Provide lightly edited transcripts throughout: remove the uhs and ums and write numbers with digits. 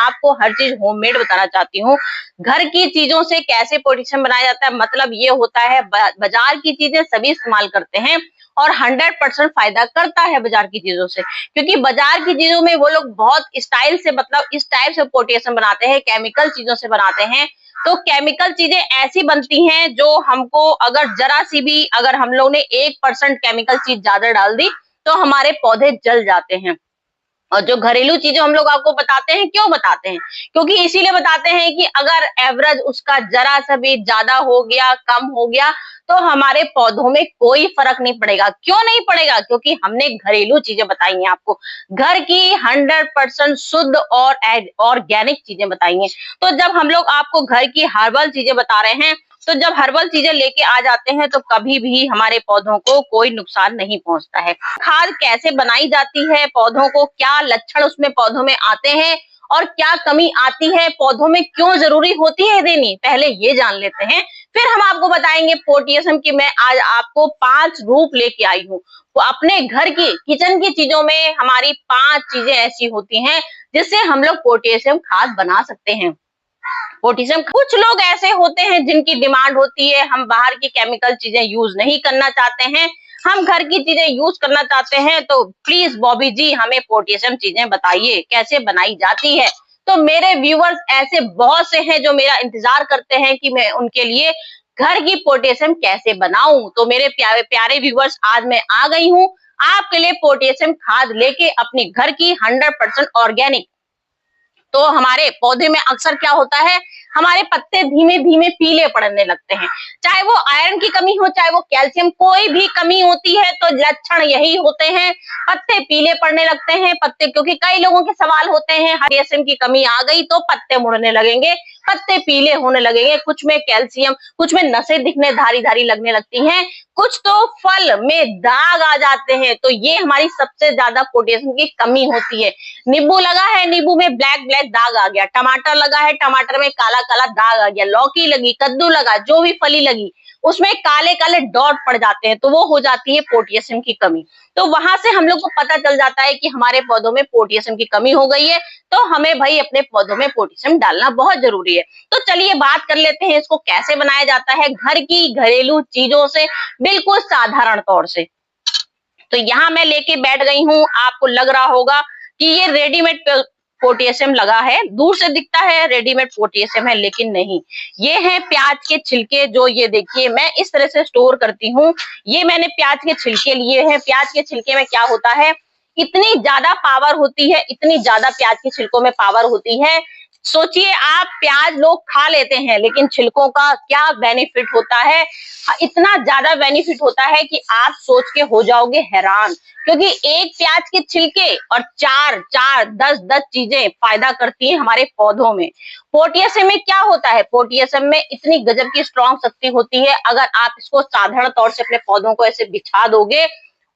आपको हर चीज होममेड बताना चाहती हूँ। घर की चीजों से कैसे पोटेशियम बनाया जाता है, मतलब ये होता है बाजार की चीजें सभी इस्तेमाल करते हैं और 100% फायदा करता है बाजार की चीजों से, क्योंकि बाजार की चीजों में वो लोग बहुत स्टाइल से, मतलब इस टाइप से पोटेशियम बनाते हैं, केमिकल चीजों से बनाते हैं। तो केमिकल चीजें ऐसी बनती हैं जो हमको अगर जरा सी भी, अगर हम लोग ने 1% केमिकल चीज ज्यादा डाल दी तो हमारे पौधे जल जाते हैं। और जो घरेलू चीजें हम लोग आपको बताते हैं, क्यों बताते हैं? क्योंकि इसीलिए बताते हैं कि अगर एवरेज उसका जरा सा भी ज्यादा हो गया, कम हो गया, तो हमारे पौधों में कोई फर्क नहीं पड़ेगा। क्यों नहीं पड़ेगा? क्योंकि हमने घरेलू चीजें बताई हैं आपको, घर की 100% शुद्ध और ऑर्गेनिक चीजें बताई हैं। तो जब हम लोग आपको घर की हर्बल चीजें बता रहे हैं, तो जब हर्बल चीजें लेके आ जाते हैं तो कभी भी हमारे पौधों को कोई नुकसान नहीं पहुंचता है। खाद कैसे बनाई जाती है, पौधों को क्या लक्षण उसमें पौधों में आते हैं और क्या कमी आती है, पौधों में क्यों जरूरी होती है देनी, पहले ये जान लेते हैं। फिर हम आपको बताएंगे पोटेशियम की। मैं आज आपको 5 रूप लेके आई हूँ। तो अपने घर की किचन की चीजों में हमारी 5 चीजें ऐसी होती हैं जिससे हम लोग पोटेशियम खाद बना सकते हैं। पोटेशियम, कुछ लोग ऐसे होते हैं जिनकी डिमांड होती है हम बाहर की केमिकल चीजें यूज नहीं करना चाहते हैं, हम घर की चीजें यूज करना चाहते हैं, तो प्लीज बॉबी जी हमें पोटेशियम चीजें बताइए कैसे बनाई जाती है। तो मेरे व्यूअर्स ऐसे बहुत से हैं जो मेरा इंतजार करते हैं कि मैं उनके लिए घर की पोटेशियम कैसे बनाऊं। तो मेरे प्यारे प्यारे व्यूअर्स, आज मैं आ गई हूँ आपके लिए पोटेशियम खाद लेके, अपने घर की 100% ऑर्गेनिक। तो हमारे पौधे में अक्सर क्या होता है, हमारे पत्ते धीमे धीमे पीले पड़ने लगते हैं, चाहे वो आयरन की कमी हो, चाहे वो कैल्शियम, कोई भी कमी होती है तो लक्षण यही होते हैं, पत्ते पीले पड़ने लगते हैं। पत्ते, क्योंकि कई लोगों के सवाल होते हैं कैल्शियम की कमी आ गई तो पत्ते मुड़ने लगेंगे, पत्ते पीले होने लगेंगे, कुछ में कैल्शियम, कुछ में नसें दिखने धारी धारी लगने लगती हैं, कुछ तो फल में दाग आ जाते हैं। तो ये हमारी सबसे ज्यादा पोटेशियम की कमी होती है। नींबू लगा है, नींबू में ब्लैक ब्लैक दाग आ गया, टमाटर लगा है, टमाटर में काला काला दाग आ गया, लौकी लगी, कद्दू लगा, जो भी फली लगी उसमें काले काले डॉट पड़ जाते हैं, तो वो हो जाती है पोटेशियम की कमी। तो वहां से हम लोग को पता चल जाता है कि हमारे पौधों में पोटेशियम की कमी हो गई है, तो हमें भाई अपने पौधों में पोटेशियम डालना बहुत जरूरी है। तो चलिए बात कर लेते हैं इसको कैसे बनाया जाता है घर की घरेलू चीजों से, बिल्कुल साधारण तौर से। तो यहाँ मैं लेके बैठ गई हूँ, आपको लग रहा होगा कि ये रेडीमेड पोटेशियम लगा है, दूर से दिखता है रेडीमेड पोटेशियम है, लेकिन नहीं, ये है प्याज के छिलके। जो ये देखिए मैं इस तरह से स्टोर करती हूँ, ये मैंने प्याज के छिलके लिए हैं। प्याज के छिलके में क्या होता है, इतनी ज्यादा पावर होती है, इतनी ज्यादा प्याज के छिलकों में पावर होती है। सोचिए आप, प्याज लोग खा लेते हैं लेकिन छिलकों का क्या बेनिफिट होता है, इतना ज्यादा बेनिफिट होता है कि आप सोच के हो जाओगे हैरान। क्योंकि एक प्याज के छिलके और 4-4 10 चीजें फायदा करती हैं हमारे पौधों में। पोटेशियम में क्या होता है, पोटेशियम में इतनी गजब की स्ट्रॉन्ग शक्ति होती है, अगर आप इसको साधारण तौर से अपने पौधों को ऐसे बिछा दोगे,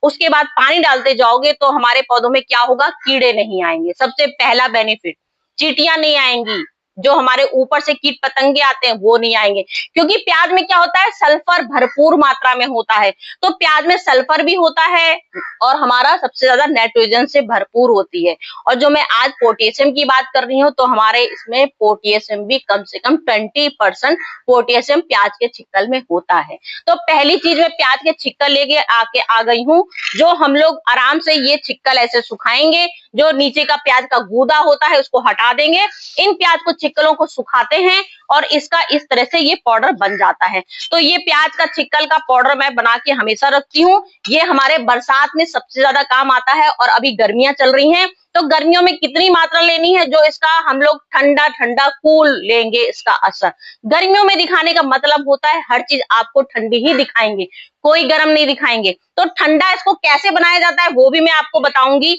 उसके बाद पानी डालते जाओगे, तो हमारे पौधों में क्या होगा, कीड़े नहीं आएंगे। सबसे पहला बेनिफिट, चींटियां नहीं आएंगी, जो हमारे ऊपर से कीट पतंगे आते हैं वो नहीं आएंगे। क्योंकि प्याज में क्या होता है, सल्फर भरपूर मात्रा में होता है, तो प्याज में सल्फर भी होता है और हमारा सबसे ज्यादा नाइट्रोजन से भरपूर होती है। और जो मैं आज पोटेशियम की बात कर रही हूँ, तो हमारे इसमें पोटेशियम भी कम से कम 20% पोटेशियम प्याज के छिक्कल में होता है। तो पहली चीज मैं प्याज के छिक्कल लेके आ गई हूँ, जो हम लोग आराम से ये छिक्कल ऐसे सुखाएंगे, जो नीचे का प्याज का गूदा होता है उसको हटा देंगे, इन प्याज को छिक्कलों को सुखाते हैं और इसका इस तरह से ये पाउडर बन जाता है। तो ये प्याज का छिक्कल का पाउडर मैं बना के हमेशा रखती हूँ, ये हमारे बरसात में सबसे ज्यादा काम आता है। और अभी गर्मियां चल रही हैं, तो गर्मियों में कितनी मात्रा लेनी है, जो इसका हम लोग ठंडा ठंडा कूल लेंगे, इसका असर गर्मियों में दिखाने का मतलब होता है हर चीज आपको ठंडी ही दिखाएंगे, कोई गर्म नहीं दिखाएंगे। तो ठंडा इसको कैसे बनाया जाता है वो भी मैं आपको बताऊंगी।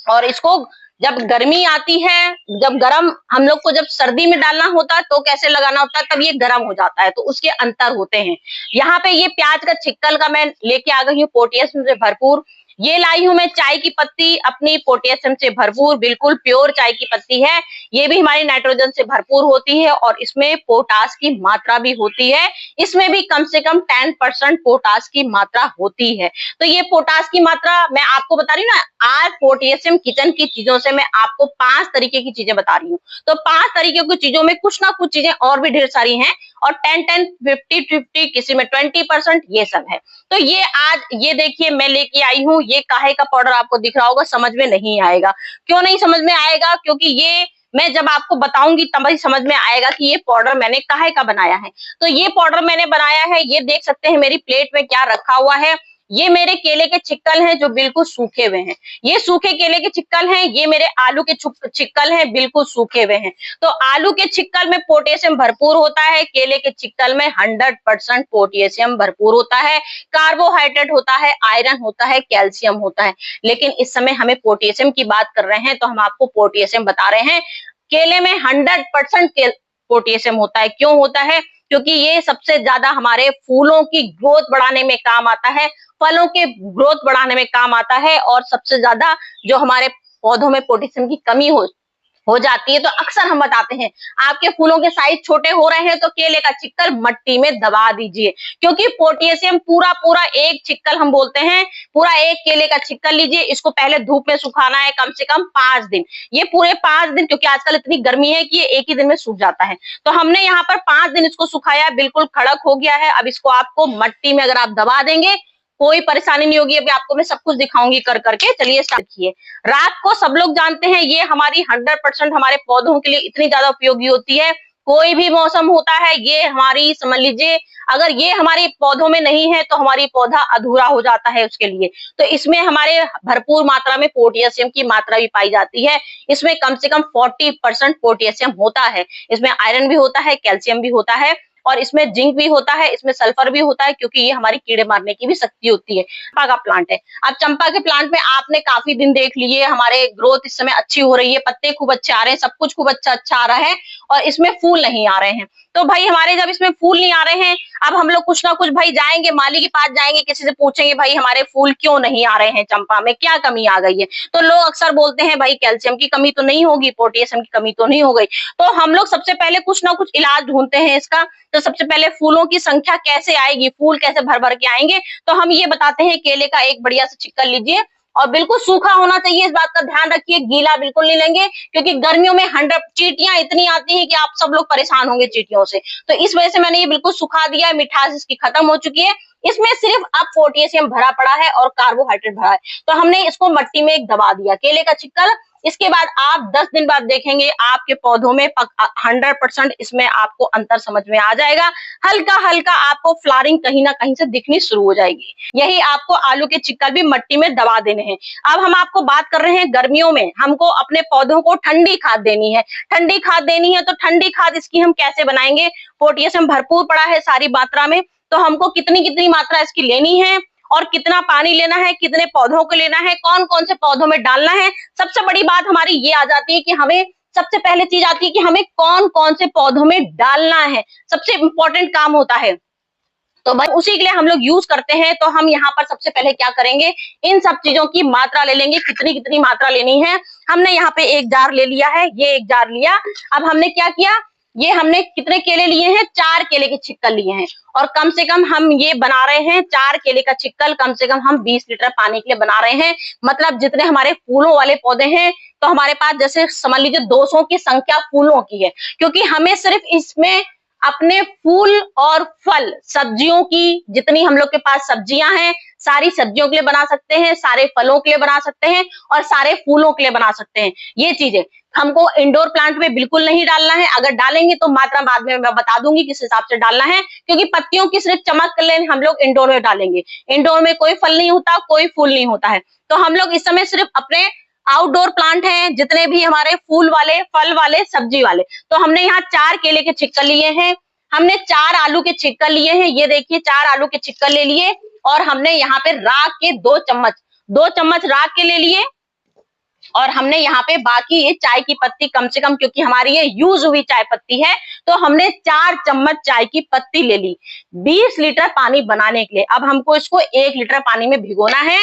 और इसको जब गर्मी आती है, जब गरम हम लोग को जब सर्दी में डालना होता है तो कैसे लगाना होता है, तब ये गरम हो जाता है, तो उसके अंतर होते हैं। यहाँ पे ये प्याज का छिक्कल का मैं लेके आ गई हूँ पोटेशियम से भरपूर, ये लाई हूं मैं चाय की पत्ती, अपनी पोटेशियम से भरपूर, बिल्कुल प्योर चाय की पत्ती है। ये भी हमारी नाइट्रोजन से भरपूर होती है और इसमें पोटास की मात्रा भी होती है। इसमें भी कम से कम 10% पोटास की मात्रा होती है। तो ये पोटास की मात्रा मैं आपको बता रही हूँ ना, आज पोटेशियम किचन की चीजों से मैं आपको 5 तरीके की चीजें बता रही हूँ। तो 5 तरीके की चीजों में कुछ ना कुछ चीजें और भी ढेर सारी हैं, और 10-10, 50-50, किसी में 20% ये सब है। तो ये आज ये देखिए मैं लेके आई हूँ, ये काहे का पाउडर आपको दिख रहा होगा, समझ में नहीं आएगा। क्यों नहीं समझ में आएगा? क्योंकि ये मैं जब आपको बताऊंगी तब ही समझ में आएगा कि ये पाउडर मैंने काहे का बनाया है। तो ये पाउडर मैंने बनाया है, ये देख सकते हैं मेरी प्लेट में क्या रखा हुआ है। ये मेरे केले के छिक्कल हैं जो बिल्कुल सूखे हुए हैं। ये सूखे केले के छिक्कल हैं। ये मेरे आलू के छिक्कल हैं, बिल्कुल सूखे हुए हैं। तो आलू के छिक्कल में पोटेशियम भरपूर होता है, केले के छिक्कल में 100% पोटेशियम भरपूर होता है। कार्बोहाइड्रेट होता है, आयरन होता है, कैल्शियम होता है। लेकिन इस समय हमें पोटेशियम की बात कर रहे हैं तो हम आपको पोटेशियम बता रहे हैं। केले में 100% पोटेशियम होता है। क्यों होता है? क्योंकि ये सबसे ज्यादा हमारे फूलों की ग्रोथ बढ़ाने में काम आता है, फलों के ग्रोथ बढ़ाने में काम आता है, और सबसे ज्यादा जो हमारे पौधों में पोटेशियम की कमी हो जाती है तो अक्सर हम बताते हैं आपके फूलों के साइज छोटे हो रहे हैं तो केले का छिक्कल मट्टी में दबा दीजिए, क्योंकि पोटेशियम पूरा पूरा एक छिक्कल हम बोलते हैं, पूरा एक केले का छिक्कल लीजिए, इसको पहले धूप में सुखाना है कम से कम 5 दिन। ये पूरे 5 दिन, क्योंकि आजकल इतनी गर्मी है कि ये एक ही दिन में सूख जाता है। तो हमने यहाँ पर 5 दिन इसको सुखाया, बिल्कुल कड़क हो गया है। अब इसको आपको मट्टी में अगर आप दबा देंगे कोई परेशानी नहीं होगी। अभी आपको मैं सब कुछ दिखाऊंगी कर करके। चलिए स्टार्ट किए। रात को सब लोग जानते हैं ये हमारी 100% हमारे पौधों के लिए इतनी ज्यादा उपयोगी होती है। कोई भी मौसम होता है, ये हमारी समझ लीजिए अगर ये हमारे पौधों में नहीं है तो हमारी पौधा अधूरा हो जाता है उसके लिए। तो इसमें हमारे भरपूर मात्रा में पोटेशियम की मात्रा भी पाई जाती है। इसमें कम से कम 40% पोटेशियम होता है। इसमें आयरन भी होता है, कैल्शियम भी होता है, और इसमें जिंक भी होता है, इसमें सल्फर भी होता है, क्योंकि ये हमारी कीड़े मारने की भी शक्ति होती है। चंपा का प्लांट है। अब चंपा के प्लांट में आपने काफी दिन देख लिए, हमारे ग्रोथ इस समय अच्छी हो रही है, पत्ते खूब अच्छे आ रहे हैं, सब कुछ खूब अच्छा आ रहा है, और इसमें फूल नहीं आ रहे हैं। तो भाई हमारे जब इसमें फूल नहीं आ रहे हैं, अब हम लोग कुछ ना कुछ भाई जाएंगे, माली के पास जाएंगे, किसी से पूछेंगे भाई हमारे फूल क्यों नहीं आ रहे हैं, चंपा में क्या कमी आ गई है। तो लोग अक्सर बोलते हैं भाई कैल्शियम की कमी तो नहीं होगी, पोटेशियम की कमी तो नहीं हो गई। तो हम लोग सबसे पहले कुछ ना कुछ इलाज ढूंढते हैं इसका। तो सबसे पहले फूलों की संख्या कैसे आएगी, फूल कैसे भर भर के आएंगे, तो हम ये बताते हैं। केले का एक बढ़िया सा छिक्कल लीजिए, और बिल्कुल सूखा होना चाहिए, इस बात का ध्यान रखिए, गीला बिल्कुल नहीं लेंगे, क्योंकि गर्मियों में 100 चींटियां इतनी आती हैं कि आप सब लोग परेशान होंगे चींटियों से। तो इस वजह से मैंने ये बिल्कुल सुखा दिया है, मिठास इसकी खत्म हो चुकी है। इसमें सिर्फ अब पोटेशियम भरा पड़ा है और कार्बोहाइड्रेट भरा है। तो हमने इसको मट्टी में एक दबा दिया, केले का छिक्कल। इसके बाद आप 10 दिन बाद देखेंगे आपके पौधों में 100% इसमें आपको अंतर समझ में आ जाएगा। हल्का हल्का आपको फ्लावरिंग कहीं ना कहीं से दिखनी शुरू हो जाएगी। यही आपको आलू के छिक्कल भी मट्टी में दबा देने हैं। अब हम आपको बात कर रहे हैं गर्मियों में हमको अपने पौधों को ठंडी खाद देनी है। ठंडी खाद देनी है तो ठंडी खाद इसकी हम कैसे बनाएंगे? पोटेशियम भरपूर पड़ा है सारी मात्रा में, तो हमको कितनी कितनी मात्रा इसकी लेनी है, और कितना पानी लेना है, कितने पौधों को लेना है, कौन कौन से पौधों में डालना है। सबसे बड़ी बात हमारी ये आ जाती है कि हमें सबसे पहले चीज आती है कि हमें कौन कौन से पौधों में डालना है, सबसे इंपॉर्टेंट काम होता है। तो भाई उसी के लिए हम लोग यूज करते हैं। तो हम यहाँ पर सबसे पहले क्या करेंगे, इन सब चीजों की मात्रा ले लेंगे, कितनी कितनी मात्रा लेनी है। हमने यहाँ पे एक जार ले लिया है, ये एक जार लिया। अब हमने क्या किया, ये हमने कितने केले लिए हैं, 4 केले के छिक्कल लिए हैं, और कम से कम हम ये बना रहे हैं 4 केले का छिक्कल, कम से कम हम 20 लीटर पानी के लिए बना रहे हैं। मतलब जितने हमारे फूलों वाले पौधे हैं, तो हमारे पास जैसे समझ लीजिए 200 की संख्या फूलों की है, क्योंकि हमें सिर्फ इसमें अपने फूल और फल, सब्जियों की जितनी हम लोग के पास सब्जियां हैं, सारी सब्जियों के लिए बना सकते हैं, सारे फलों के लिए बना सकते हैं, और सारे फूलों के लिए बना सकते हैं। ये चीजें हमको इंडोर प्लांट में बिल्कुल नहीं डालना है। अगर डालेंगे तो मात्रा बाद में मैं बता दूंगी किस हिसाब से डालना है, क्योंकि पत्तियों की सिर्फ चमक के लिए हम लोग इंडोर में डालेंगे। इंडोर में कोई फल नहीं होता, कोई फूल नहीं होता है। तो हम लोग इस समय सिर्फ अपने आउटडोर प्लांट हैं, जितने भी हमारे फूल वाले, फल वाले, सब्जी वाले, तो हमने यहाँ 4 केले के छिक्कल लिए हैं, हमने 4 आलू के छिक्कल लिए हैं। ये देखिए 4 आलू के छिक्कल ले लिए, और हमने यहाँ पे राख के 2 चम्मच राख के ले लिए, और हमने यहाँ पे बाकी ये चाय की पत्ती कम से कम, क्योंकि हमारी ये यूज हुई चाय पत्ती है, तो हमने 4 चम्मच चाय की पत्ती ले ली 20 लीटर पानी बनाने के लिए। अब हमको इसको 1 लीटर पानी में भिगोना है।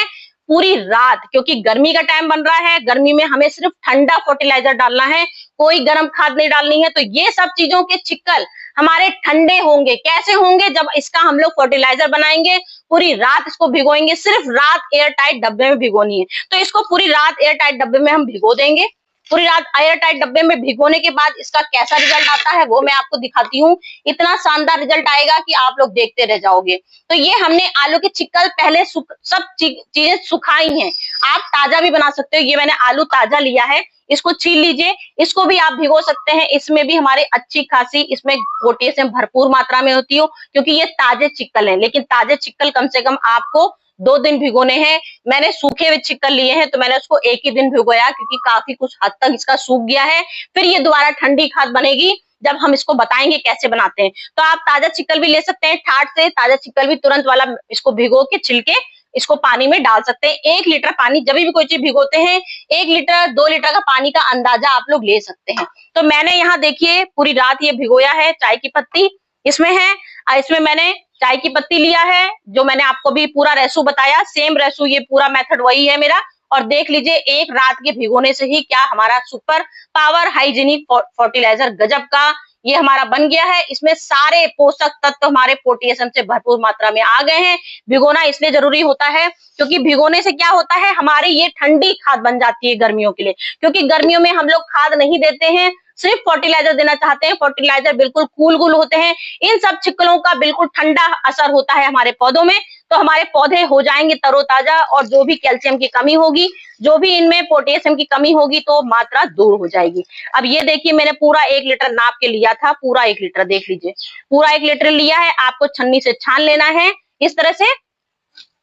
पूरी रात, क्योंकि गर्मी का टाइम बन रहा है, गर्मी में हमें सिर्फ ठंडा फर्टिलाइजर डालना है, कोई गर्म खाद नहीं डालनी है। तो ये सब चीजों के छिक्कल हमारे ठंडे होंगे। कैसे होंगे? जब इसका हम लोग फर्टिलाइजर बनाएंगे, पूरी रात इसको भिगोएंगे, सिर्फ रात एयर टाइट डब्बे में भिगोनी है। तो इसको पूरी रात एयर टाइट डब्बे में हम भिगो देंगे। पूरी रात एयर टाइट डब्बे में भिगोने के बाद इसका कैसा रिजल्ट आता है वो मैं आपको दिखाती हूँ। इतना शानदार रिजल्ट आएगा कि आप लोग देखते रह जाओगे। तो ये हमने आलू के छिक्कल पहले सब चीजें सुखाई हैं। आप ताजा भी बना सकते हो। ये मैंने आलू ताजा लिया है, इसको छील लीजिए। इसको भी आप भिगो सकते हैं। इसमें भी हमारे अच्छी खासी इसमें पोटेशियम भरपूर मात्रा में होती हो, क्योंकि ये ताजे चिक्कल हैं। लेकिन ताजे चिक्कल कम से कम आपको 2 दिन भिगोने हैं। मैंने सूखे हुए चिक्कल लिए हैं, तो मैंने उसको 1 ही दिन भिगोया, क्योंकि काफी कुछ हद तक इसका सूख गया है। फिर ये दोबारा ठंडी खाद बनेगी जब हम इसको बताएंगे कैसे बनाते हैं। तो आप ताजा चिक्कल भी ले सकते हैं ठाट से। ताजा चिक्कल भी तुरंत वाला इसको भिगो के छिलके इसको पानी में डाल सकते हैं। 1 लीटर पानी, जब भी कोई चीज भिगोते हैं 1 लीटर 2 लीटर का पानी का अंदाजा आप लोग ले सकते हैं। तो मैंने यहाँ देखिए पूरी रात ये भिगोया है। चाय की पत्ती इसमें है, इसमें मैंने चाय की पत्ती लिया है, जो मैंने आपको भी पूरा रेसू बताया, सेम रेसू, ये पूरा मेथड वही है मेरा। और देख लीजिए 1 रात के भिगोने से ही क्या हमारा सुपर पावर हाइजीनिक फर्टिलाइजर गजब का ये हमारा बन गया है। इसमें सारे पोषक तत्व हमारे पोटेशियम से भरपूर मात्रा में आ गए हैं। भिगोना इसलिए जरूरी होता है क्योंकि भिगोने से क्या होता है, हमारी ये ठंडी खाद बन जाती है गर्मियों के लिए। क्योंकि गर्मियों में हम लोग खाद नहीं देते हैं, सिर्फ फर्टिलाइजर देना चाहते हैं। फर्टिलाइजर बिल्कुल कूल होते हैं। इन सब छिक्कलों का बिल्कुल ठंडा असर होता है हमारे पौधों में, तो हमारे पौधे हो जाएंगे तरोताजा। और जो भी कैल्शियम की कमी होगी, जो भी इनमें पोटेशियम की कमी होगी, तो मात्रा दूर हो जाएगी। अब ये देखिए मैंने पूरा 1 लीटर नाप के लिया था, पूरा 1 लीटर, देख लीजिए पूरा 1 लीटर लिया है। आपको छन्नी से छान लेना है इस तरह से।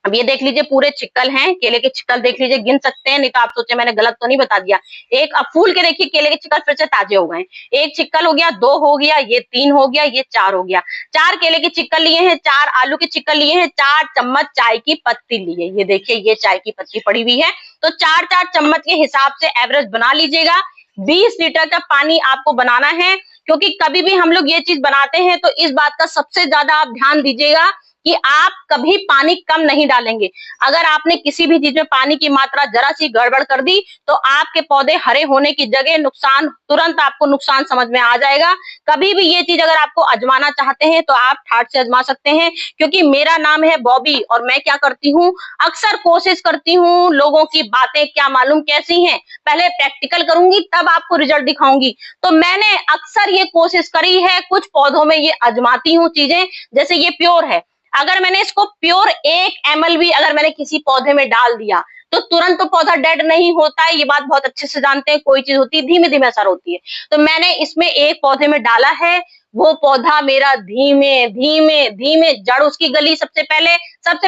अब ये देख लीजिए पूरे छिक्कल हैं, केले के छिक्कल देख लीजिए, गिन सकते हैं, नहीं तो आप सोचे मैंने गलत तो नहीं बता दिया। एक अब फूल के देखिए केले के छिक्कल फिर से ताजे हो गए। 1 छिक्कल हो गया, 2 हो गया, ये 3 हो गया, ये 4 हो गया। 4 केले के छिक्कल लिए हैं, 4 आलू के छिक्कल लिए हैं, 4 चम्मच चाय की पत्ती लिए। ये देखिए ये चाय की पत्ती पड़ी हुई है। तो 4-4 चम्मच के हिसाब से एवरेज बना लीजिएगा। 20 लीटर का पानी आपको बनाना है, क्योंकि कभी भी हम लोग ये चीज बनाते हैं तो इस बात का सबसे ज्यादा आप ध्यान दीजिएगा कि आप कभी पानी कम नहीं डालेंगे। अगर आपने किसी भी चीज में पानी की मात्रा जरा सी गड़बड़ कर दी तो आपके पौधे हरे होने की जगह नुकसान, तुरंत आपको नुकसान समझ में आ जाएगा। कभी भी ये चीज अगर आपको आजमाना चाहते हैं तो आप ठाट से आजमा सकते हैं, क्योंकि मेरा नाम है बॉबी और मैं क्या करती हूँ, अक्सर कोशिश करती हूँ लोगों की बातें क्या मालूम कैसी हैं, पहले प्रैक्टिकल करूंगी तब आपको रिजल्ट दिखाऊंगी। तो मैंने अक्सर ये कोशिश करी है, कुछ पौधों में ये आजमाती हूँ चीजें। जैसे ये प्योर है, अगर मैंने इसको प्योर 1 ml भी अगर मैंने किसी पौधे में डाल दिया तो तुरंत तो पौधा डेड नहीं होता है। ये बात बहुत अच्छे से जानते हैं, कोई चीज होती है धीमे धीमे असर होती है। तो मैंने इसमें 1 पौधे में डाला है, वो पौधा मेरा धीमे धीमे धीमे जड़ उसकी गली। सबसे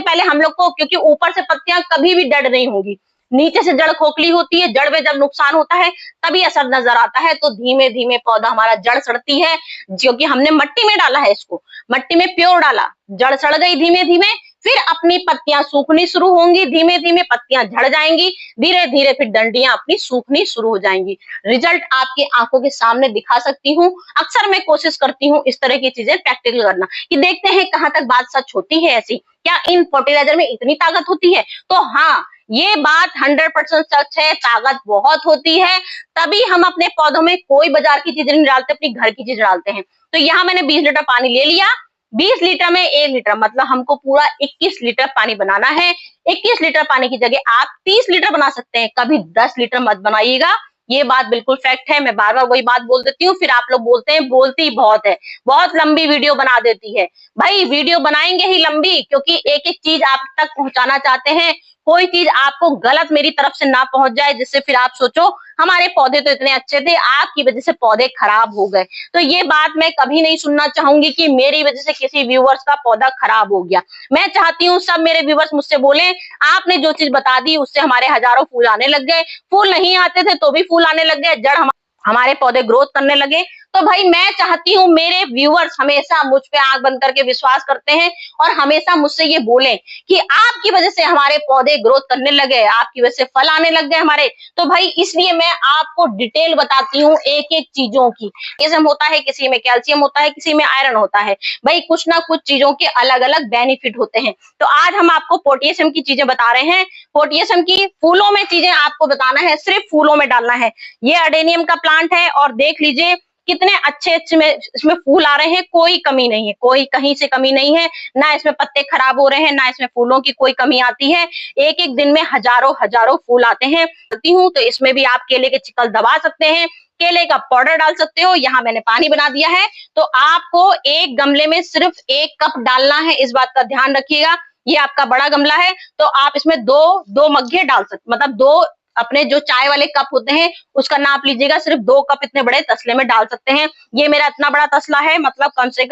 पहले हम लोग को, क्योंकि ऊपर से पत्तियां कभी भी डेड नहीं होगी, नीचे से जड़ खोखली होती है, जड़ में जब नुकसान होता है तभी असर नजर आता है। तो धीमे धीमे पौधा हमारा जड़ सड़ती है, क्योंकि हमने मट्टी में डाला है, इसको मट्टी में प्योर डाला, जड़ सड़ गई धीमे धीमे। फिर अपनी पत्तियां सूखनी शुरू होंगी, धीमे धीमे पत्तियां झड़ जाएंगी, धीरे धीरे फिर डंडियां अपनी सूखनी शुरू हो जाएंगी। रिजल्ट आपकी आंखों के सामने दिखा सकती हूँ। अक्सर मैं कोशिश करती हूँ इस तरह की चीजें प्रैक्टिकल करना, कि देखते हैं कहाँ तक बात सच होती है ऐसी, क्या इन फर्टिलाइजर में इतनी ताकत होती है। तो हाँ, ये बात 100% सच है, ताकत बहुत होती है। तभी हम अपने पौधों में कोई बाजार की चीजें नहीं डालते, अपनी घर की चीज डालते हैं। तो यहाँ मैंने 20 लीटर पानी ले लिया। 20 लीटर में 1 लीटर, मतलब हमको पूरा 21 लीटर पानी बनाना है। 21 लीटर पानी की जगह आप 30 लीटर बना सकते हैं, कभी 10 लीटर मत बनाइएगा। ये बात बिल्कुल फैक्ट है। मैं बार बार वही बात बोल देती हूँ, फिर आप लोग बोलते हैं बोलती बहुत है, बहुत लंबी वीडियो बना देती है। भाई वीडियो बनाएंगे ही लंबी, क्योंकि एक एक चीज आप तक पहुंचाना चाहते हैं। कोई चीज आपको गलत मेरी तरफ से ना पहुंच जाए, जिससे फिर आप सोचो हमारे पौधे तो इतने अच्छे थे, आपकी वजह से पौधे खराब हो गए। तो ये बात मैं कभी नहीं सुनना चाहूंगी कि मेरी वजह से किसी व्यूअर्स का पौधा खराब हो गया। मैं चाहती हूँ सब मेरे व्यूअर्स मुझसे बोले, आपने जो चीज बता दी उससे हमारे हजारों फूल आने लग गए, फूल नहीं आते थे तो भी फूल आने लग गए, जड़ हमारे पौधे ग्रोथ करने लगे। तो भाई मैं चाहती हूँ मेरे व्यूअर्स हमेशा मुझ पे आंख बंद करके विश्वास करते हैं और हमेशा मुझसे ये बोलें कि आपकी वजह से हमारे पौधे ग्रोथ करने लगे, आपकी वजह से फल आने लग गए हमारे। तो भाई इसलिए मैं आपको डिटेल बताती हूँ एक एक चीजों की। कैल्शियम होता है, किसी में कैल्शियम होता है, किसी में आयरन होता है, भाई कुछ ना कुछ चीजों के अलग अलग बेनिफिट होते हैं। तो आज हम आपको पोटेशियम की चीजें बता रहे हैं। पोटेशियम की फूलों में चीजें आपको बताना है, सिर्फ फूलों में डालना है। ये अडेनियम का प्लांट है और देख लीजिए कितने अच्छे अच्छे में इसमें फूल आ रहे हैं, कोई कमी नहीं है, कोई कहीं से कमी नहीं है, ना इसमें पत्ते खराब हो रहे हैं, ना इसमें फूलों की कोई कमी आती है। एक एक दिन में हजारों हजारों फूल आते हैं। तो इसमें भी आप केले के छिकल दबा सकते हैं, केले का पाउडर डाल सकते हो। यहाँ मैंने पानी बना दिया है, तो आपको एक गमले में सिर्फ 1 कप डालना है, इस बात का ध्यान रखिएगा। ये आपका बड़ा गमला है तो आप इसमें दो मग्गे डाल सकते, मतलब 2 अपने जो चाय वाले कप होते हैं उसका नाप लीजिएगा, सिर्फ 2 कप इतने बड़े तसले में डाल सकते हैं। ये मेरा इतना बड़ा तसला है, मतलब कम से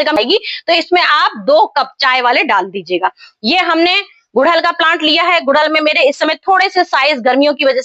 कम आएगी, तो इसमें आप 2 कप चाय वाले डाल दीजिएगा। ये हमने गुड़हल का प्लांट लिया है। गुड़हल में मेरे इस समय थोड़े से साइज गर्मियों की वजह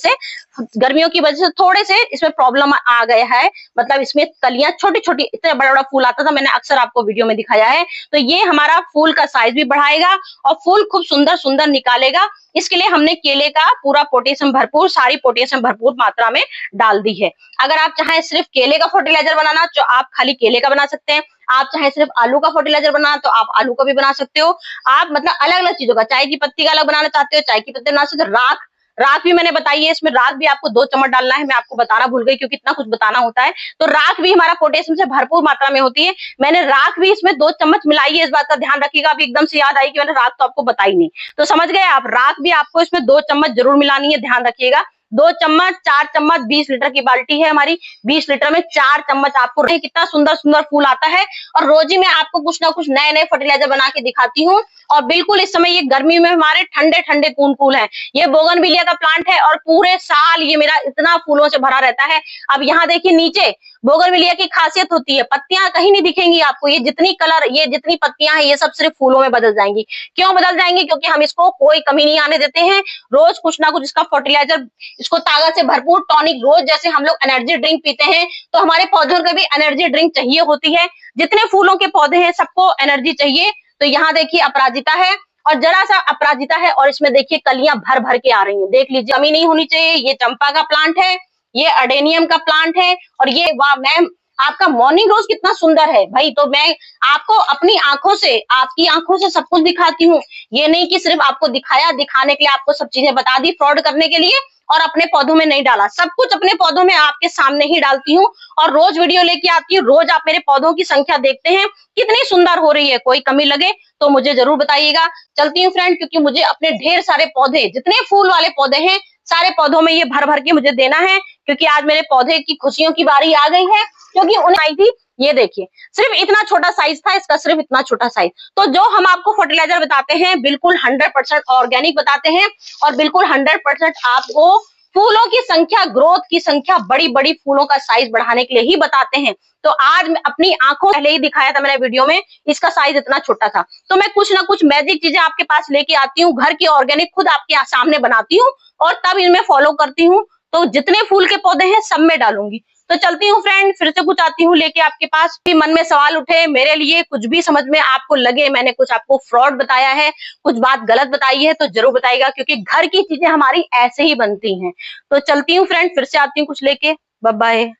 से थोड़े से इसमें प्रॉब्लम आ गया है, मतलब इसमें कलियां छोटी छोटी, इतना बड़ा बड़ा फूल आता था, मैंने अक्सर आपको वीडियो में दिखाया है। तो ये हमारा फूल का साइज भी बढ़ाएगा और फूल खूब सुंदर सुंदर निकालेगा। इसके लिए हमने केले का पूरा पोटेशियम भरपूर, सारी पोटेशियम भरपूर मात्रा में डाल दी है। अगर आप चाहें सिर्फ केले का फर्टिलाइजर बनाना तो आप खाली केले का बना सकते हैं। आप चाहे सिर्फ आलू का फर्टिलाइजर बनाना तो आप आलू का भी बना सकते हो। आप मतलब अलग अलग चीजों का, चाय की पत्ती का अलग बनाना चाहते हो, चाय की पत्ती बना सकते हो। राख भी मैंने बताई है, इसमें राख भी आपको 2 चम्मच डालना है। मैं आपको बताना भूल गई क्योंकि इतना कुछ बताना होता है। तो राख भी हमारा पोटेशियम से भरपूर मात्रा में होती है। मैंने राख भी इसमें 2 चम्मच मिलाई है, इस बात का ध्यान रखिएगा। अभी एकदम से याद आई कि मैंने राख तो आपको बताई नहीं, तो समझ गए आप। राख भी आपको इसमें 2 चम्मच जरूर मिलानी है, ध्यान रखिएगा। 2 चम्मच, 4 चम्मच, 20 लीटर की बाल्टी है हमारी, 20 लीटर में 4 चम्मच आपको। कितना सुंदर सुंदर फूल आता है। और रोज ही मैं आपको कुछ ना कुछ नए नए फर्टिलाइजर बना के दिखाती हूँ। और बिल्कुल इस समय ये गर्मी में हमारे ठंडे ठंडे कूल कूल है। ये बोगनविलिया का प्लांट है और पूरे साल ये मेरा इतना फूलों से भरा रहता है। अब यहाँ देखिए नीचे बोगनविलिया की खासियत होती है, पत्तियां कहीं नहीं दिखेंगी आपको। ये जितनी पत्तियां हैं ये सब सिर्फ फूलों में बदल जाएंगी। क्यों बदल जाएंगी? क्योंकि हम इसको कोई कमी नहीं आने देते हैं। रोज कुछ ना कुछ इसका फर्टिलाइजर, इसको ताकत से भरपूर टॉनिक, रोज जैसे हम लोग एनर्जी ड्रिंक पीते हैं तो हमारे पौधों को भी एनर्जी ड्रिंक चाहिए होती है। जितने फूलों के पौधे हैं सबको एनर्जी चाहिए। तो यहाँ देखिए अपराजिता है और जरा सा अपराजिता है और इसमें देखिए कलियां भर भर के आ रही हैं, देख लीजिए, कमी नहीं होनी चाहिए। ये चंपा का प्लांट है, ये अडेनियम का प्लांट है और ये वाह मैम आपका मॉर्निंग रोज कितना सुंदर है भाई। तो मैं आपको अपनी आंखों से, आपकी आंखों से सब कुछ दिखाती हूँ। ये नहीं कि सिर्फ आपको दिखाने के लिए आपको सब चीजें बता दी फ्रॉड करने के लिए और अपने पौधों में नहीं डाला। सब कुछ अपने पौधों में आपके सामने ही डालती हूँ और रोज वीडियो लेके आती हूँ। रोज आप मेरे पौधों की संख्या देखते हैं कितनी सुंदर हो रही है। कोई कमी लगे तो मुझे जरूर बताइएगा। चलती हूँ फ्रेंड, क्योंकि मुझे अपने ढेर सारे पौधे, जितने फूल वाले पौधे हैं सारे पौधों में ये भर भर के मुझे देना है, क्योंकि आज मेरे पौधे की खुशियों की बारी आ गई है। क्योंकि उन्हें आई थी, ये देखिए सिर्फ इतना छोटा साइज था इसका, सिर्फ इतना छोटा साइज। तो जो हम आपको फर्टिलाइजर बताते हैं बिल्कुल 100% ऑर्गेनिक बताते हैं और बिल्कुल 100% आपको फूलों की संख्या, ग्रोथ की संख्या, बड़ी बड़ी फूलों का साइज बढ़ाने के लिए ही बताते हैं। तो आज मैं अपनी आंखों पहले ही दिखाया था मैंने वीडियो में, इसका साइज इतना छोटा था। तो मैं कुछ ना कुछ मैजिक चीजें आपके पास लेके आती हूँ, घर की ऑर्गेनिक खुद आपके सामने बनाती हूँ और तब इनमें फॉलो करती हूँ। तो जितने फूल के पौधे हैं सब में डालूंगी। तो चलती हूँ फ्रेंड, फिर से कुछ आती हूँ लेके आपके पास। भी मन में सवाल उठे मेरे लिए, कुछ भी समझ में आपको लगे मैंने कुछ आपको फ्रॉड बताया है, कुछ बात गलत बताई है, तो जरूर बताइएगा, क्योंकि घर की चीजें हमारी ऐसे ही बनती हैं। तो चलती हूँ फ्रेंड, फिर से आती हूँ कुछ लेके। Bye bye.